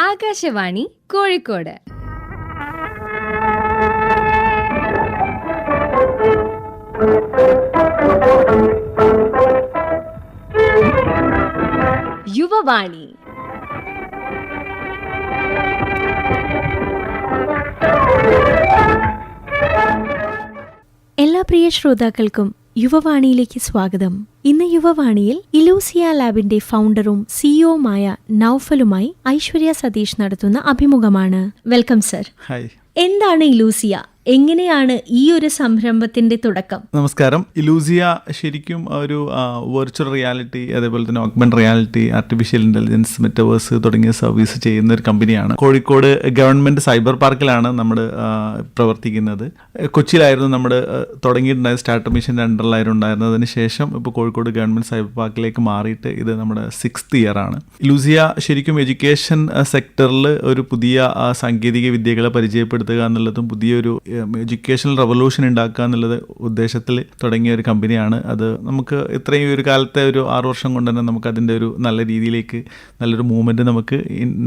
ആകാശവാണി കോഴിക്കോട്. യുവവാണി. എല്ലാ പ്രിയ ശ്രോതാക്കൾക്കും യുവവാണിയിലേക്ക് സ്വാഗതം. ഇന്ന് യുവവാണിയിൽ ഇലൂസിയ ലാബിന്റെ ഫൗണ്ടറും സിഇഒയുമായ നൌഫലുമായി ഐശ്വര്യ സതീഷ് നടത്തുന്ന അഭിമുഖമാണ്. Welcome sir. ഹായ്. എന്താണ് ഇലൂസിയ? എങ്ങനെയാണ് ഈ ഒരു സംരംഭത്തിന്റെ തുടക്കം? നമസ്കാരം. ഇലൂസിയ ശരിക്കും ഒരു വെർച്വൽ റിയാലിറ്റി, അതേപോലെ തന്നെ augment reality, artificial intelligence, metaverse തുടങ്ങിയ സർവീസ് ചെയ്യുന്ന ഒരു കമ്പനിയാണ്. കോഴിക്കോട് ഗവൺമെന്റ് സൈബർ പാർക്കിലാണ് നമ്മൾ പ്രവർത്തിക്കുന്നത്. കൊച്ചിയിലായിരുന്നു നമ്മൾ തുടങ്ങിയിട്ടുണ്ടായത്, സ്റ്റാർട്ടപ്പ് മിഷൻ്റെ അണ്ടറിലായിരുന്നു ഉണ്ടായിരുന്നത്. അതിന് ശേഷം ഇപ്പോൾ കോഴിക്കോട് ഗവൺമെന്റ് സൈബർ പാർക്കിലേക്ക് മാറിയിട്ട് ഇത് നമ്മുടെ 6th ഇയർ ആണ്. ഇലൂസിയ ശരിക്കും എഡ്യൂക്കേഷൻ സെക്ടറിൽ ഒരു പുതിയ സാങ്കേതിക വിദ്യകളെ പരിചയപ്പെടുത്തുക എന്നുള്ളതും പുതിയൊരു എഡ്യൂക്കേഷണൽ റെവല്യൂഷൻ ഉണ്ടാക്കുക എന്നുള്ളത് ഉദ്ദേശത്തിൽ തുടങ്ങിയ ഒരു കമ്പനിയാണ്. അത് നമുക്ക് ഇത്രയും ഒരു കാലത്തെ ഒരു 6 വർഷം കൊണ്ട് തന്നെ നമുക്ക് അതിൻ്റെ ഒരു നല്ല രീതിയിലേക്ക് നല്ലൊരു മൂവ്മെൻറ്റ് നമുക്ക്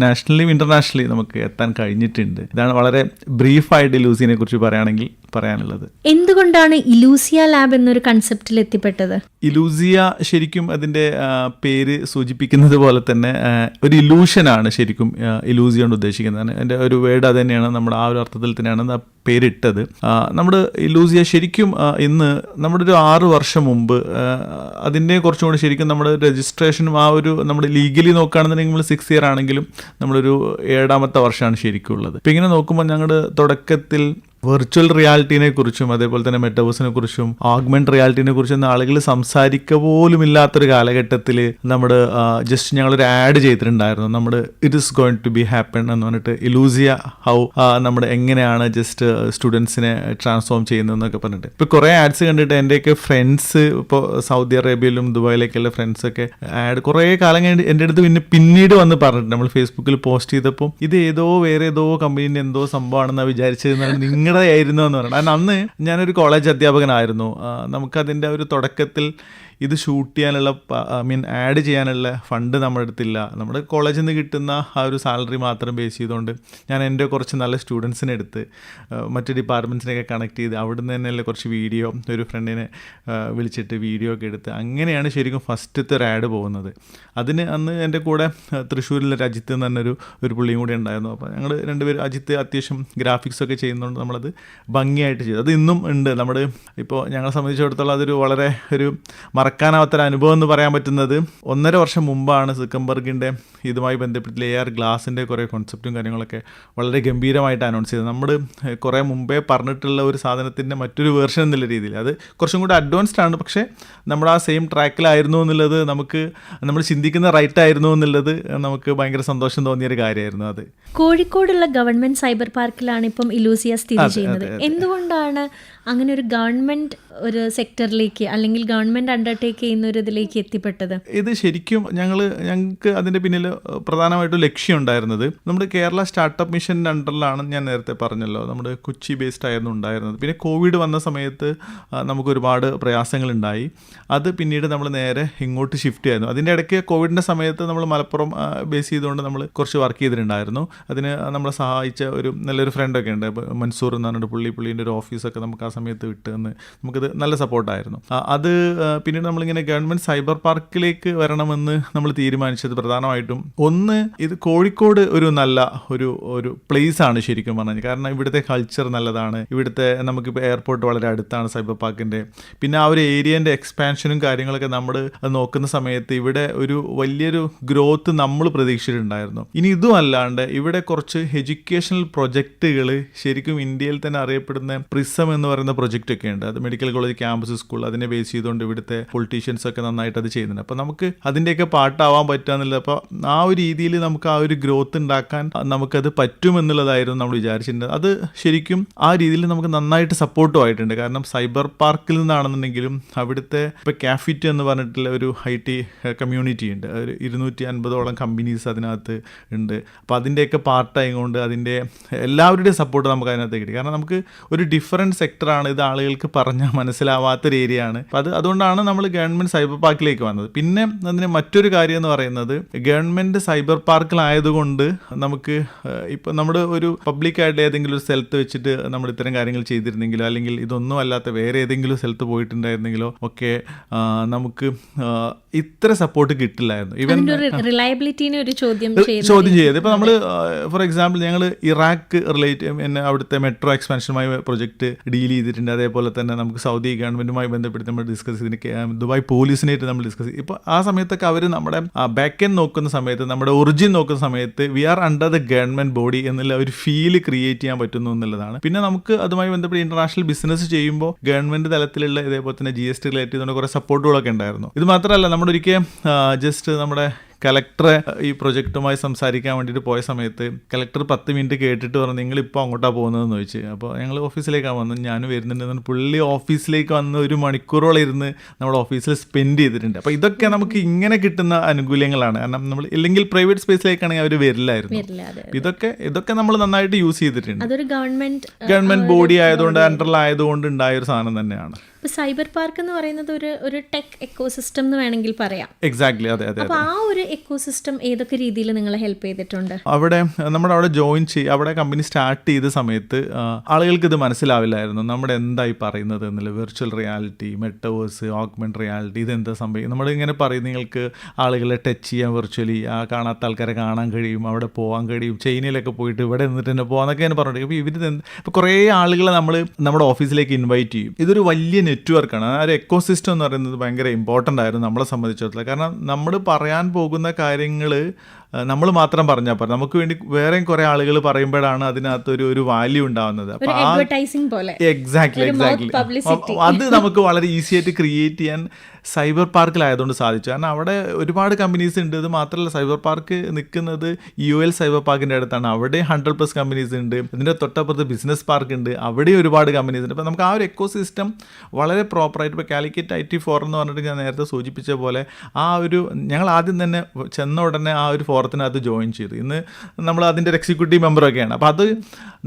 നാഷണലിയും ഇൻ്റർനാഷണലി നമുക്ക് എത്താൻ കഴിഞ്ഞിട്ടുണ്ട്. ഇതാണ് വളരെ ബ്രീഫായിട്ട് ഇലൂസിയനെ കുറിച്ച് പറയുകയാണെങ്കിൽ പറയാനുള്ളത്. എന്തുകൊണ്ടാണ് ഇലൂസിയ ലാബ് എന്നൊരു കൺസെപ്റ്റിൽ എത്തിപ്പെട്ടത്? ഇലൂസിയ ശരിക്കും അതിൻ്റെ പേര് സൂചിപ്പിക്കുന്നത് പോലെ തന്നെ ഒരു ഇലൂഷനാണ് ശരിക്കും ഇലൂസിയ കൊണ്ട് ഉദ്ദേശിക്കുന്നത്. എൻ്റെ ഒരു വേർഡ് അത് തന്നെയാണ്, നമ്മുടെ ആ ഒരു അർത്ഥത്തിൽ തന്നെയാണ് ആ പേരിട്ടത്. നമ്മുടെ ഇലൂസിയ ശരിക്കും ഇന്ന് നമ്മുടെ ഒരു 6 വർഷം മുമ്പ് അതിൻ്റെ കുറച്ചും കൂടി ശരിക്കും നമ്മുടെ രജിസ്ട്രേഷനും ആ ഒരു നമ്മുടെ ലീഗലി നോക്കുകയാണെന്നുണ്ടെങ്കിൽ നമ്മൾ 6th ഇയർ ആണെങ്കിലും നമ്മളൊരു 7ാമത്തെ വർഷമാണ് ശരിക്കും ഉള്ളത്. ഇപ്പം ഇങ്ങനെ നോക്കുമ്പോൾ ഞങ്ങളുടെ തുടക്കത്തിൽ വെർച്വൽ റിയാലിറ്റിനെ കുറിച്ചും അതേപോലെ തന്നെ മെറ്റവേഴ്സിനെ കുറിച്ചും ഓഗ്മെന്റ് റിയാലിറ്റിനെ കുറിച്ചും ആളുകൾ സംസാരിക്കുക പോലും ഇല്ലാത്തൊരു കാലഘട്ടത്തിൽ നമ്മുടെ ജസ്റ്റ് ഞങ്ങളൊരു ആഡ് ചെയ്തിട്ടുണ്ടായിരുന്നു. നമ്മുടെ it is going to be happen എന്ന് പറഞ്ഞിട്ട് ഇലൂസിയ ഹൗ നമ്മുടെ എങ്ങനെയാണ് ജസ്റ്റ് സ്റ്റുഡൻസിനെ ട്രാൻസ്ഫോം ചെയ്യുന്നതെന്നൊക്കെ പറഞ്ഞിട്ട് ഇപ്പോൾ കുറേ ആഡ്സ് കണ്ടിട്ട് എൻ്റെയൊക്കെ ഫ്രണ്ട്സ് ഇപ്പോൾ സൗദി അറേബ്യയിലും ദുബായിലേക്കുള്ള ഫ്രണ്ട്സൊക്കെ ആഡ് കുറേ കാലം കഴിഞ്ഞ് എൻ്റെ അടുത്ത് പിന്നീട് വന്ന് പറഞ്ഞിട്ട് നമ്മൾ ഫേസ്ബുക്കിൽ പോസ്റ്റ് ചെയ്തപ്പോൾ ഇത് വേറെ ഏതോ കമ്പനീൻ്റെ എന്തോ സംഭവമാണെന്നാണ് വിചാരിച്ചതെന്നാണ് നിങ്ങളുടെ ആയിരുന്നു എന്ന് പറഞ്ഞത്. കാരണം അന്ന് ഞാനൊരു കോളേജ് അധ്യാപകനായിരുന്നു. നമുക്കതിൻ്റെ ഒരു തുടക്കത്തിൽ ഇത് ഷൂട്ട് ചെയ്യാനുള്ള ആഡ് ചെയ്യാനുള്ള ഫണ്ട് നമ്മുടെ അടുത്തില്ല. നമ്മുടെ കോളേജിൽ നിന്ന് കിട്ടുന്ന ആ ഒരു സാലറി മാത്രം ബേസ് ചെയ്തുകൊണ്ട് ഞാൻ എൻ്റെ കുറച്ച് നല്ല സ്റ്റുഡൻസിനെ എടുത്ത് മറ്റ് ഡിപ്പാർട്ട്മെൻറ്റ്സിനെയൊക്കെ കണക്ട് ചെയ്ത് അവിടുന്ന് തന്നെയുള്ള കുറച്ച് വീഡിയോ, ഒരു ഫ്രണ്ടിനെ വിളിച്ചിട്ട് വീഡിയോ ഒക്കെ എടുത്ത് അങ്ങനെയാണ് ശരിക്കും ഫസ്റ്റത്തെ ഒരു ആഡ് പോകുന്നത്. അതിന് അന്ന് എൻ്റെ കൂടെ തൃശ്ശൂരിലെ അജിത്ത് എന്ന് പറഞ്ഞൊരു പുള്ളിയും കൂടി ഉണ്ടായിരുന്നു. അപ്പോൾ ഞങ്ങൾ രണ്ടുപേരും, അജിത്ത് അത്യാവശ്യം ഗ്രാഫിക്സ് ഒക്കെ ചെയ്യുന്നതുകൊണ്ട് നമ്മളത് ഭംഗിയായിട്ട് ചെയ്തു. അത് ഇന്നും ഉണ്ട്. നമ്മുടെ ഇപ്പോൾ ഞങ്ങളെ സംബന്ധിച്ചിടത്തോളം അതൊരു വളരെ ഒരു മറക്കാനാവാത്തൊരു അനുഭവം എന്ന് പറയാൻ പറ്റുന്നത് 1.5 വർഷം മുമ്പാണ് സിക്കംബർഗിൻ്റെ ഇതുമായി ബന്ധപ്പെട്ട് AR ഗ്ലാസിൻ്റെ കുറേ കോൺസെപ്റ്റും കാര്യങ്ങളൊക്കെ വളരെ ഗംഭീരമായിട്ട് അനൗൺസ് ചെയ്തത്. നമ്മൾ കുറേ മുമ്പേ പറഞ്ഞിട്ടുള്ള ഒരു സാധനത്തിൻ്റെ മറ്റൊരു വേർഷൻ എന്നുള്ള രീതിയിൽ അത് കുറച്ചും കൂടി അഡ്വാൻസ്ഡ് ആണ്. പക്ഷേ നമ്മൾ ആ സെയിം ട്രാക്കിലായിരുന്നു എന്നുള്ളത് നമ്മൾ ചിന്തിക്കുന്ന റൈറ്റ് ആയിരുന്നു എന്നുള്ളത് നമുക്ക് ഭയങ്കര സന്തോഷം തോന്നിയൊരു കാര്യമായിരുന്നു. അത് കോഴിക്കോടുള്ള ഗവൺമെന്റ് സൈബർ പാർക്കിലാണ് ഇപ്പം ഇലൂസിയ സ്ഥിതി ചെയ്യുന്നത്. എന്തുകൊണ്ടാണ് അങ്ങനെ ഒരു ഗവൺമെന്റ് ഒരു സെക്ടറിലേക്ക് അല്ലെങ്കിൽ ഗവൺമെന്റ് അണ്ടർടേക്ക് ചെയ്യുന്ന ഒരു ഇതിലേക്ക് എത്തിപ്പെട്ടത്? ഇത് ശരിക്കും ഞങ്ങൾക്ക് അതിൻ്റെ പിന്നിൽ പ്രധാനമായിട്ടും ലക്ഷ്യം ഉണ്ടായിരുന്നത് നമ്മുടെ കേരള സ്റ്റാർട്ടപ്പ് മിഷൻ്റെ അണ്ടറിലാണ്. ഞാൻ നേരത്തെ പറഞ്ഞല്ലോ, നമ്മുടെ കൊച്ചി ബേസ്ഡ് ആയിരുന്നു ഉണ്ടായിരുന്നത്. പിന്നെ കോവിഡ് വന്ന സമയത്ത് നമുക്ക് ഒരുപാട് പ്രയാസങ്ങളുണ്ടായി. അത് പിന്നീട് നമ്മൾ നേരെ ഇങ്ങോട്ട് ഷിഫ്റ്റ് ആയിരുന്നു. അതിൻ്റെ ഇടയ്ക്ക് കോവിഡിൻ്റെ സമയത്ത് നമ്മൾ മലപ്പുറം ബേസ് ചെയ്തുകൊണ്ട് നമ്മൾ കുറച്ച് വർക്ക് ചെയ്തിട്ടുണ്ടായിരുന്നു. അതിന് നമ്മളെ സഹായിച്ച ഒരു നല്ലൊരു ഫ്രണ്ടൊക്കെ ഉണ്ട്, മൻസൂർ എന്ന് പറഞ്ഞിട്ട് പുള്ളീൻ്റെ ഒരു ഓഫീസൊക്കെ നമുക്ക് ആ സമയത്ത് വിട്ടുതന്ന് നമുക്കത് നല്ല സപ്പോർട്ടായിരുന്നു. അത് പിന്നീട് നമ്മളിങ്ങനെ ഗവൺമെൻറ് സൈബർ പാർക്കിലേക്ക് വരണമെന്ന് നമ്മൾ തീരുമാനിച്ചത് പ്രധാനമായിട്ടും ഒന്ന്, ഇത് കോഴിക്കോട് ഒരു നല്ല ഒരു പ്ലേസ് ആണ് ശരിക്കും പറഞ്ഞാൽ. കാരണം ഇവിടുത്തെ കൾച്ചർ നല്ലതാണ്. ഇവിടുത്തെ നമുക്കിപ്പോൾ എയർപോർട്ട് വളരെ അടുത്താണ് സൈബർ പാർക്കിൻ്റെ. പിന്നെ ആ ഒരു ഏരിയൻ്റെ എക്സ്പാൻഷനും കാര്യങ്ങളൊക്കെ നമ്മൾ നോക്കുന്ന സമയത്ത് ഇവിടെ ഒരു വലിയൊരു ഗ്രോത്ത് നമ്മൾ പ്രതീക്ഷിച്ചിട്ടുണ്ടായിരുന്നു. ഇനി ഇതും അല്ലാണ്ട് ഇവിടെ കുറച്ച് എഡ്യൂക്കേഷണൽ പ്രൊജക്റ്റുകൾ ശരിക്കും ഇന്ത്യയിൽ തന്നെ അറിയപ്പെടുന്ന പ്രിസം എന്ന് പറയുന്ന പ്രൊജക്റ്റൊക്കെ ഉണ്ട്. അത് മെഡിക്കൽ കോളേജ് ക്യാമ്പസ് സ്കൂൾ, അതിനെ ബേസ് ചെയ്തുകൊണ്ട് ഇവിടുത്തെ പൊളിറ്റീഷ്യൻസ് ഒക്കെ നന്നായിട്ട് അത് ചെയ്യുന്നുണ്ട്. അപ്പോൾ നമുക്ക് അതിൻ്റെയൊക്കെ പാട്ടാവാൻ പറ്റുക എന്നുള്ളത്, അപ്പോൾ ആ ഒരു രീതിയിൽ നമുക്ക് ആ ഒരു ഗ്രോത്ത് ഉണ്ടാക്കാൻ നമുക്കത് പറ്റുമെന്നുള്ളതായിരുന്നു നമ്മൾ വിചാരിച്ചിട്ടുണ്ട്. അത് ശരിക്കും ആ രീതിയിൽ നമുക്ക് നന്നായിട്ട് സപ്പോർട്ടും ആയിട്ടുണ്ട്. കാരണം സൈബർ പാർക്കിൽ നിന്നാണെന്നുണ്ടെങ്കിലും അവിടുത്തെ ഇപ്പോൾ കാഫിറ്റ് എന്ന് പറഞ്ഞിട്ടുള്ള ഒരു IT കമ്മ്യൂണിറ്റി ഉണ്ട്. ഒരു 250ഓളം കമ്പനീസ് അതിനകത്ത് ഉണ്ട്. അപ്പോൾ അതിൻ്റെയൊക്കെ പാർട്ടായതുകൊണ്ട് അതിൻ്റെ എല്ലാവരുടെയും സപ്പോർട്ട് നമുക്ക് അതിനകത്ത് കിട്ടി. കാരണം നമുക്ക് ഒരു ഡിഫറൻറ്റ് ഡിഫറെൻറ്റ് സെക്ടറാണ്, ഇത് ആളുകൾക്ക് പറഞ്ഞാൽ മനസ്സിലാവാത്തൊരു ഏരിയ ആണ്. അപ്പം അതുകൊണ്ടാണ് നമ്മൾ ഗവൺമെൻറ് സൈബർ പാർക്കിലേക്ക് വന്നത്. പിന്നെ അതിന് മറ്റൊരു കാര്യം എന്ന് പറയുന്നത്, ഗവൺമെൻറ് സൈബർ പാർക്കിലായതുകൊണ്ട് നമുക്ക് ഇപ്പം നമ്മുടെ ഒരു പബ്ലിക്കായിട്ട് ഏതെങ്കിലും ഒരു സ്ഥലത്ത് വെച്ചിട്ട് നമ്മൾ ഇത്തരം കാര്യങ്ങൾ ചെയ്തിരുന്നെങ്കിലോ അല്ലെങ്കിൽ ഇതൊന്നും അല്ലാത്ത വേറെ ഏതെങ്കിലും സ്ഥലത്ത് പോയിട്ടുണ്ടായിരുന്നെങ്കിലോ ഒക്കെ നമുക്ക് ഇത്ര സപ്പോർട്ട് കിട്ടില്ലായിരുന്നു. ഈവൻ റിലയബിലിറ്റിനെ ഒരു ചോദ്യം ചെയ്ത് ഇപ്പം നമ്മൾ ഫോർ എക്സാമ്പിൾ ഞങ്ങൾ ഇറാഖ് റിലേറ്റ് അവിടുത്തെ മെട്രോ എക്സ്പാൻഷനുമായി പ്രൊജക്ട് ഡീൽ ചെയ്തിട്ടുണ്ട്. അതേപോലെ തന്നെ നമുക്ക് സൗദി ഗവൺമെൻറ്റുമായി ബന്ധപ്പെട്ട് നമ്മൾ ഡിസ്കസ് ചെയ്തിട്ട് ദുബായ് പോലീസിനായിട്ട് നമ്മൾ ഡിസ്കസ് ചെയ്തു. ഇപ്പോൾ ആ സമയത്തൊക്കെ അവർ നമ്മുടെ ബാക്ക് എൻഡ് നോക്കുന്ന സമയത്ത്, നമ്മുടെ ഒറിജിൻ നോക്കുന്ന സമയത്ത് we are under the government body എന്നുള്ള ഒരു ഫീല് ക്രിയേറ്റ് ചെയ്യാൻ പറ്റുന്നു എന്നുള്ളതാണ്. പിന്നെ നമുക്ക് അതുമായി ബന്ധപ്പെട്ട് ഇന്റർനാഷണൽ ബിസിനസ് ചെയ്യുമ്പോൾ ഗവൺമെൻറ് തലത്തിലുള്ള ഇതേപോലെ തന്നെ GST റിലേറ്റ് ചെയ്തുകൊണ്ട് കുറേ സപ്പോർട്ടുകളൊക്കെ ഉണ്ടായിരുന്നു. ഇത് മാത്രമല്ല, നമ്മുടെ ഒരിക്കൽ ജസ്റ്റ് നമ്മുടെ കലക്ടറെ ഈ പ്രൊജക്റ്റുമായി സംസാരിക്കാൻ വേണ്ടിയിട്ട് പോയ സമയത്ത് കലക്ടർ 10 മിനിറ്റ് കേട്ടിട്ട് പറഞ്ഞു, നിങ്ങളിപ്പോൾ അങ്ങോട്ടാണ് പോകുന്നതെന്ന് ചോദിച്ചു. അപ്പോൾ ഞങ്ങൾ ഓഫീസിലേക്കാണ് വന്നത്, ഞാനും വരുന്നുണ്ടെന്ന് പുള്ളി ഓഫീസിലേക്ക് വന്ന് 1 മണിക്കൂറോളം ഇരുന്ന് നമ്മുടെ ഓഫീസിൽ സ്പെൻഡ് ചെയ്തിട്ടുണ്ട്. അപ്പോൾ ഇതൊക്കെ നമുക്ക് ഇങ്ങനെ കിട്ടുന്ന ആനുകൂല്യങ്ങളാണ്. കാരണം നമ്മൾ ഇല്ലെങ്കിൽ പ്രൈവറ്റ് സ്പേസിലേക്കാണെങ്കിൽ അവർ വരില്ലായിരുന്നു. ഇതൊക്കെ നമ്മൾ നന്നായിട്ട് യൂസ് ചെയ്തിട്ടുണ്ട്. അതൊരു ഗവൺമെന്റ് ബോഡി ആയതുകൊണ്ട്, അണ്ടറിലായതുകൊണ്ട് ഉണ്ടായ ഒരു സാധനം തന്നെയാണ്. സൈബർ പാർക്ക് എന്ന് പറയുന്നത് ഒരു ടെക് എക്കോസിസ്റ്റം എന്ന് വേണമെങ്കിൽ പറയാം. എക്സാക്ട്ലി, അതെ. അപ്പോൾ ആ ഒരു എക്കോസിസ്റ്റം ഏതൊക്കെ രീതിയിൽ നിങ്ങളെ ഹെൽപ്പ് ചെയ്തിട്ടുണ്ട്? അവിടെ ജോയിൻ അവിടെ കമ്പനി സ്റ്റാർട്ട് ചെയ്ത സമയത്ത് ആളുകൾക്ക് ഇത് മനസ്സിലാവില്ലായിരുന്നു നമ്മുടെ എന്തായി പറയുന്നത് എന്നുള്ള. Virtual reality, metaverse, augment reality, ഇതെന്താ സംഭവിക്കും. നമ്മളിങ്ങനെ പറയും, നിങ്ങൾക്ക് ആളുകളെ ടച്ച് ചെയ്യാൻ വെർച്വലി, കാണാത്ത ആൾക്കാരെ കാണാൻ കഴിയും, അവിടെ പോകാൻ കഴിയും, ചൈനയിലൊക്കെ പോയിട്ട് ഇവിടെ നിന്നിട്ട് തന്നെ പോകാന്നൊക്കെ ഞാൻ പറഞ്ഞിട്ട്. അപ്പോൾ ഇപ്പോൾ കുറേ ആളുകളെ നമ്മുടെ ഓഫീസിലേക്ക് ഇൻവൈറ്റ് ചെയ്യും. ഇതൊരു വലിയ നെറ്റ്വർക്കാണ്. ആ ഒരു എക്കോസിസ്റ്റം എന്ന് പറയുന്നത് ഭയങ്കര ഇമ്പോർട്ടൻ്റ് ആയിരുന്നു നമ്മളെ സംബന്ധിച്ചിടത്തോളം. കാരണം നമ്മൾ പറയാൻ പോകുന്ന കാര്യങ്ങൾ നമ്മൾ മാത്രം പറഞ്ഞാൽ പോരാ, നമുക്ക് വേണ്ടി വേറെയും കുറെ ആളുകൾ പറയുമ്പോഴാണ് അതിനകത്ത് ഒരു വാല്യൂ ഉണ്ടാവുന്നത്. എക്സാക്ട്ലി അത് നമുക്ക് വളരെ ഈസി ആയിട്ട് ക്രിയേറ്റ് ചെയ്യാൻ സൈബർ പാർക്കിലായതുകൊണ്ട് സാധിച്ചു. കാരണം അവിടെ ഒരുപാട് കമ്പനീസ് ഉണ്ട്. ഇത് മാത്രമല്ല, സൈബർ പാർക്ക് നിൽക്കുന്നത് UL സൈബർ പാർക്കിൻ്റെ അടുത്താണ്. അവിടെ 100+ കമ്പനീസ് ഉണ്ട്. ഇതിൻ്റെ തൊട്ടപ്പുറത്ത് ബിസിനസ് പാർക്ക് ഉണ്ട്, അവിടെ ഒരുപാട് കമ്പനീസ് ഉണ്ട്. അപ്പോൾ നമുക്ക് ആ ഒരു എക്കോസിസ്റ്റം വളരെ പ്രോപ്പറായിട്ട്, ഇപ്പോൾ കാലിക്കറ്റ് IT4 എന്ന് പറഞ്ഞിട്ട് ഞാൻ നേരത്തെ സൂചിപ്പിച്ച പോലെ ഞങ്ങൾ ആദ്യം തന്നെ ചെന്ന ഉടനെ ആ ഒരു ഫോറത്തിനകത്ത് ജോയിൻ ചെയ്തു. ഇന്ന് നമ്മൾ അതിൻ്റെ ഒരു എക്സിക്യൂട്ടീവ് മെമ്പറൊക്കെയാണ്. അപ്പോൾ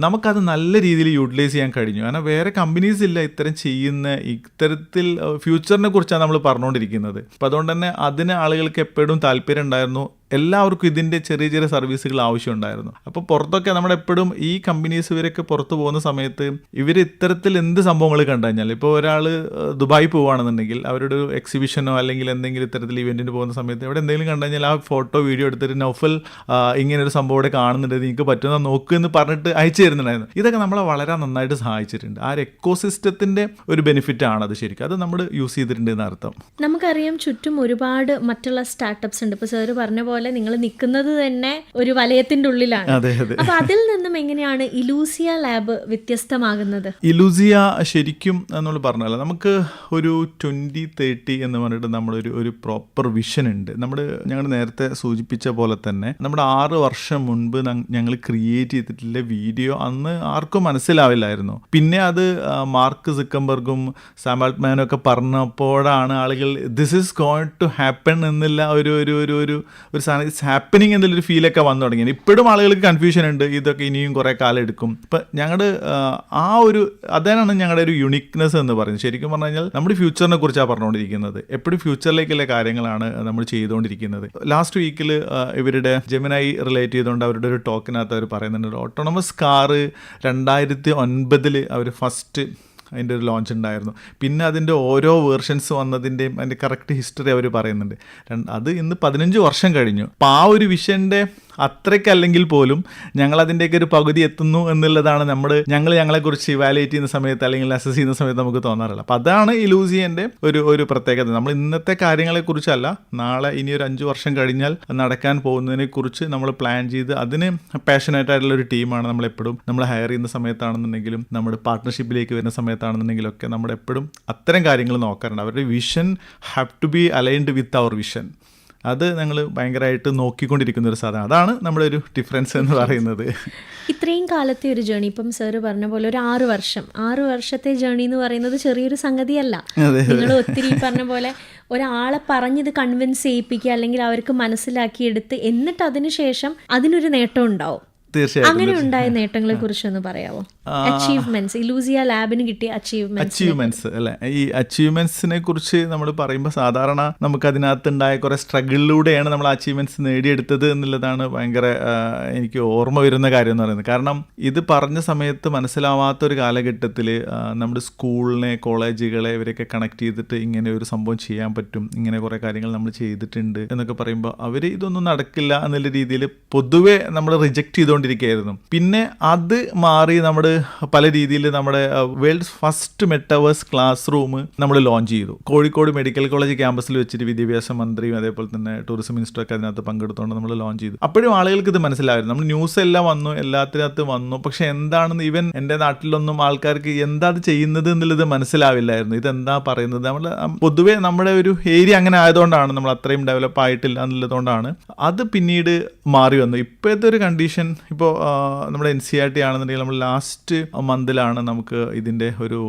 നമുക്കത് നല്ല രീതിയിൽ യൂട്ടിലൈസ് ചെയ്യാൻ കഴിഞ്ഞു. കാരണം വേറെ കമ്പനീസ് ഇല്ല ഇത്തരത്തിൽ ഫ്യൂച്ചറിനെ കുറിച്ചാണ് നമ്മൾ പറഞ്ഞുകൊണ്ടിരിക്കുന്നത്. അപ്പം അതുകൊണ്ട് തന്നെ അതിന് ആളുകൾക്ക് എപ്പോഴും താല്പര്യം ഉണ്ടായിരുന്നു. എല്ലാവർക്കും ഇതിൻ്റെ ചെറിയ ചെറിയ സർവീസുകൾ ആവശ്യമുണ്ടായിരുന്നു. അപ്പോൾ പുറത്തൊക്കെ നമ്മുടെ എപ്പോഴും ഈ കമ്പനീസ് ഇവരൊക്കെ പുറത്ത് പോകുന്ന സമയത്ത് ഇവർ ഇത്തരത്തിൽ എന്ത് സംഭവങ്ങൾ കണ്ടു കഴിഞ്ഞാൽ, ഇപ്പോൾ ഒരാൾ ദുബായ് പോവുകയാണെന്നുണ്ടെങ്കിൽ അവരുടെ ഒരു എക്സിബിഷനോ അല്ലെങ്കിൽ എന്തെങ്കിലും ഇത്തരത്തിൽ ഇവൻറ്റിന് പോകുന്ന സമയത്ത് ഇവിടെ എന്തെങ്കിലും കണ്ടു കഴിഞ്ഞാൽ ആ ഫോട്ടോ വീഡിയോ എടുത്തിട്ട് നൗഫൽ ഇങ്ങനൊരു സംഭവം ഇവിടെ കാണുന്നുണ്ട്, നിങ്ങൾക്ക് പറ്റുന്ന നോക്ക് എന്ന് പറഞ്ഞിട്ട് അയച്ചു തരുന്നുണ്ടായിരുന്നു. ഇതൊക്കെ നമ്മളെ വളരെ നന്നായിട്ട് സഹായിച്ചിട്ടുണ്ട്. ആ ഒരു എക്കോസിസ്റ്റത്തിൻ്റെ ഒരു ബെനിഫിറ്റ് ആണ് അത്. ശരിക്കും അത് നമ്മൾ യൂസ് ചെയ്തിട്ടുണ്ട് എന്നർത്ഥം. നമുക്കറിയാം ചുറ്റും ഒരുപാട് മറ്റുള്ള സ്റ്റാർട്ടപ്സ് ഉണ്ട്. ഇപ്പോൾ സാറ് പറഞ്ഞ പോലെ നിങ്ങൾ നിൽക്കുന്നത് തന്നെ ഒരു വലയത്തിന്റെ ഉള്ളിലാണ്. അപ്പൊ അതിൽ നിന്നും എങ്ങനെയാണ് ഇലൂസിയ ലാബ് വ്യത്യസ്തമാകുന്നത്? ഇലൂസിയ ശരിക്കും നമ്മൾ പറഞ്ഞല്ലോ, നമുക്ക് ഒരു 2030 എന്ന് പറഞ്ഞിട്ട് നമ്മളൊരു പ്രോപ്പർ വിഷൻ ഉണ്ട്. ഞങ്ങൾ നേരത്തെ സൂചിപ്പിച്ച പോലെ തന്നെ നമ്മുടെ 6 വർഷം മുൻപ് ഞങ്ങൾ ക്രിയേറ്റ് ചെയ്തിട്ടുള്ള വീഡിയോ അന്ന് ആർക്കും മനസ്സിലാവില്ലായിരുന്നു. പിന്നെ അത് മാർക്ക് സിക്കംബർഗും സാം ആൾട്ട്മാനും ഒക്കെ പറഞ്ഞപ്പോഴാണ് ആളുകൾ this is going to happen എന്നുള്ള ഒരു സാധനം, ഇറ്റ്സ് ഹാപ്പനിങ് എന്നുള്ളൊരു ഫീലൊക്കെ വന്നു തുടങ്ങി. ഇപ്പോഴും ആളുകൾക്ക് കൺഫ്യൂഷൻ ഉണ്ട്, ഇതൊക്കെ ഇനിയും കുറേ കാലം എടുക്കും. ഇപ്പം അതാണ് ഞങ്ങളുടെ ഒരു യുണീക്നെസ് എന്ന് പറയുന്നത്. ശരിക്കും പറഞ്ഞു കഴിഞ്ഞാൽ നമ്മുടെ ഫ്യൂച്ചറിനെ കുറിച്ചാണ് പറഞ്ഞുകൊണ്ടിരിക്കുന്നത്. എപ്പോഴും ഫ്യൂച്ചറിലേക്കുള്ള കാര്യങ്ങളാണ് നമ്മൾ ചെയ്തുകൊണ്ടിരിക്കുന്നത്. ലാസ്റ്റ് വീക്കിൽ ഇവരുടെ ജെമിനായി റിലേറ്റ് ചെയ്തുകൊണ്ട് അവരുടെ ഒരു ടോക്കിനകത്ത് അവർ പറയുന്നുണ്ട്, ഓട്ടോണമസ് കാറ് 2009 അവർ ഫസ്റ്റ് അതിൻ്റെ ഒരു ലോഞ്ച് ഉണ്ടായിരുന്നു. പിന്നെ അതിൻ്റെ ഓരോ വേർഷൻസ് വന്നതിൻ്റെയും അതിൻ്റെ കറക്റ്റ് ഹിസ്റ്ററി അവർ പറയുന്നുണ്ട്. അത് ഇന്ന് 15 വർഷം കഴിഞ്ഞു. അപ്പോൾ ആ ഒരു വിഷൻ്റെ അത്രയ്ക്കല്ലെങ്കിൽ പോലും ഞങ്ങളതിൻ്റെയൊക്കെ ഒരു പകുതി എത്തുന്നു എന്നുള്ളതാണ് ഞങ്ങളെക്കുറിച്ച് ഇവാലുവേറ്റ് ചെയ്യുന്ന സമയത്ത് അല്ലെങ്കിൽ അസസ് ചെയ്യുന്ന സമയത്ത് നമുക്ക് തോന്നാറില്ല. അപ്പോൾ അതാണ് ഇലൂസിയൻ്റെ ഒരു പ്രത്യേകത. നമ്മൾ ഇന്നത്തെ കാര്യങ്ങളെക്കുറിച്ചല്ല, നാളെ ഇനി ഒരു 5 വർഷം കഴിഞ്ഞാൽ നടക്കാൻ പോകുന്നതിനെക്കുറിച്ച് നമ്മൾ പ്ലാൻ ചെയ്ത് അതിന് പാഷനേറ്റ് ആയിട്ടുള്ള ഒരു ടീമാണ് നമ്മളെപ്പോഴും നമ്മൾ ഹയർ ചെയ്യുന്ന സമയത്താണെന്നുണ്ടെങ്കിലും നമ്മുടെ പാർട്ട്ണർഷിപ്പിലേക്ക് വരുന്ന സമയത്താണെന്നുണ്ടെങ്കിലും ഒക്കെ നമ്മളെപ്പോഴും അത്തരം കാര്യങ്ങൾ നോക്കാറുണ്ട്. അവരുടെ vision have to be aligned with our vision. അത് ഞങ്ങൾ ഭയങ്കരമായിട്ട് നോക്കിക്കൊണ്ടിരിക്കുന്ന ഒരു സാധനം. അതാണ് നമ്മുടെ ഒരു ഡിഫറൻസ് എന്ന് പറയുന്നത്. ഇത്രയും കാലത്തെ ഒരു ജേണി, ഇപ്പം സാറ് പറഞ്ഞ പോലെ ഒരു 6 വർഷത്തെ ജേണി എന്ന് പറയുന്നത് ചെറിയൊരു സംഗതിയല്ല. നിങ്ങൾ ഒത്തിരി പറഞ്ഞ പോലെ ഒരാളെ പറഞ്ഞത് കൺവിൻസ് ചെയ്യിപ്പിക്കുക അല്ലെങ്കിൽ അവർക്ക് മനസ്സിലാക്കിയെടുത്ത് എന്നിട്ട് അതിന് ശേഷം അതിനൊരു നേട്ടം ഉണ്ടാവും. തീർച്ചയായിട്ടും അങ്ങനെ ഉണ്ടായ നേട്ടങ്ങളെ കുറിച്ചൊന്ന് പറയാമോ? അച്ചീവ്മെന്റ്സ്, ഇലൂസിയ ലാബിന് കിട്ടിയ അച്ചീവ്മെന്റ്സ് അല്ലെ. ഈ അച്ചീവ്മെന്റ്സിനെ കുറിച്ച് നമ്മൾ പറയുമ്പോൾ സാധാരണ നമുക്ക് അതിനകത്ത് ഉണ്ടായ കുറെ സ്ട്രഗിളിലൂടെയാണ് നമ്മൾ അച്ചീവ്മെന്റ്സ് നേടിയെടുത്തത് എന്നുള്ളതാണ് ഭയങ്കര എനിക്ക് ഓർമ്മ വരുന്ന കാര്യം എന്ന് പറയുന്നത്. കാരണം ഇത് പറഞ്ഞ സമയത്ത് മനസ്സിലാവാത്ത ഒരു കാലഘട്ടത്തിൽ നമ്മുടെ സ്കൂളിനെ, കോളേജുകളെ ഇവരെയൊക്കെ കണക്ട് ചെയ്തിട്ട് ഇങ്ങനെ ഒരു സംഭവം ചെയ്യാൻ പറ്റും, ഇങ്ങനെ കുറെ കാര്യങ്ങൾ നമ്മൾ ചെയ്തിട്ടുണ്ട് എന്നൊക്കെ പറയുമ്പോൾ അവർ ഇതൊന്നും നടക്കില്ല എന്നുള്ള രീതിയിൽ പൊതുവെ നമ്മൾ റിജക്ട് ചെയ്തുകൊണ്ടിരിക്കുകയായിരുന്നു. പിന്നെ അത് മാറി നമ്മൾ പല രീതിയിൽ നമ്മുടെ world's first metaverse class room നമ്മൾ ലോഞ്ച് ചെയ്തു. കോഴിക്കോട് മെഡിക്കൽ കോളേജ് ക്യാമ്പസിൽ വെച്ചിട്ട് വിദ്യാഭ്യാസ മന്ത്രിയും അതേപോലെ തന്നെ ടൂറിസം മിനിസ്റ്ററൊക്കെ അതിനകത്ത് പങ്കെടുത്തുകൊണ്ട് നമ്മൾ ലോഞ്ച് ചെയ്തു. അപ്പോഴും ആളുകൾക്ക് ഇത് മനസ്സിലായിരുന്നു. നമ്മൾ ന്യൂസ് എല്ലാം വന്നു, എല്ലാത്തിനകത്ത് വന്നു, പക്ഷെ എന്താണെന്ന് ഈവൻ എൻ്റെ നാട്ടിലൊന്നും ആൾക്കാർക്ക് എന്താ അത് ചെയ്യുന്നത് എന്നുള്ളത് മനസ്സിലാവില്ലായിരുന്നു. ഇതെന്താ പറയുന്നത്, നമ്മൾ പൊതുവെ നമ്മുടെ ഒരു ഏരിയ അങ്ങനെ ആയതുകൊണ്ടാണ്, നമ്മൾ അത്രയും ഡെവലപ്പ് ആയിട്ടില്ല എന്നുള്ളതുകൊണ്ടാണ് അത് പിന്നീട് മാറി വന്നു. ഇപ്പോഴത്തെ ഒരു കണ്ടീഷൻ, ഇപ്പോൾ നമ്മുടെ NCERT ആണെന്നുണ്ടെങ്കിൽ നമ്മൾ ലാസ്റ്റ് മന്തിലാണ് നമുക്ക് ഇതിൻ്റെ ഒരു